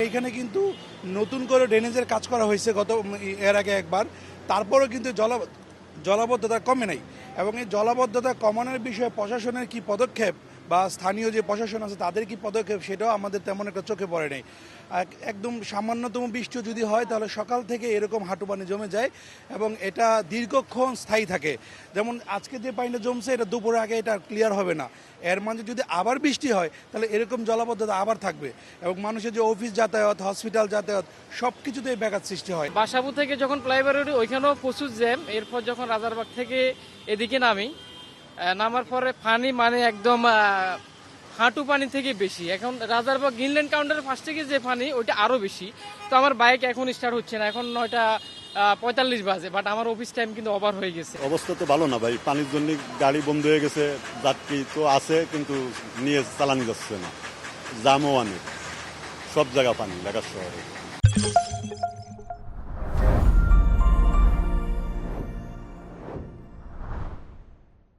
এখানে কিন্তু নতুন করে ড্রেনেজের কাজ করা হয়েছে এর আগে একবার, তারপরেও কিন্তু জলাবদ্ধতা কমে নাই। এবং এই জলাবদ্ধতা কমানোর বিষয়ে প্রশাসনের কি পদক্ষেপ বা স্থানীয় যে প্রশাসন আছে তাদের কি পদক্ষেপ সেটাও আমাদের তেমন একটা চোখে পড়ে নাই। একদম সামান্যতম বৃষ্টি যদি হয় তাহলে সকাল থেকে এরকম হাঁটু পানি জমে যায় এবং এটা দীর্ঘক্ষণ স্থায়ী থাকে। যেমন আজকে যে পানিটা জমছে এটা দুপুরের আগে এটা ক্লিয়ার হবে না, এর মাঝে যদি আবার বৃষ্টি হয় তাহলে এরকম জলাবদ্ধতা আবার থাকবে এবং মানুষের যে অফিস যাতায়াত, হসপিটাল যাতায়াত সব কিছুতেই ব্যাঘাত সৃষ্টি হয়। বাসাবু থেকে যখন ফ্লাইওভার উঠি ওইখানেও প্রচুর জ্যাম। এরপর যখন রাজারবাগ থেকে এদিকে নামার পরে পানি মানে একদম হাঁটু পানি থেকে বেশি। এখন রাজারবাগ গ্রিনল্যান্ড কাউন্টারের ফার্স্ট থেকে যে পানি ওইটা আরও বেশি। তো আমার বাইক এখন স্টার্ট হচ্ছে না, এখন 9:45 বাজে, বাট আমার অফিস টাইম কিন্তু ওভার হয়ে গেছে। অবস্থা তো ভালো না ভাই, পানির জন্য গাড়ি বন্ধ হয়ে গেছে, যাত্রী তো আছে কিন্তু নিয়ে চালানো যাচ্ছে না, জামও অনেক, সব জায়গা পানি ঢাকা শহরে।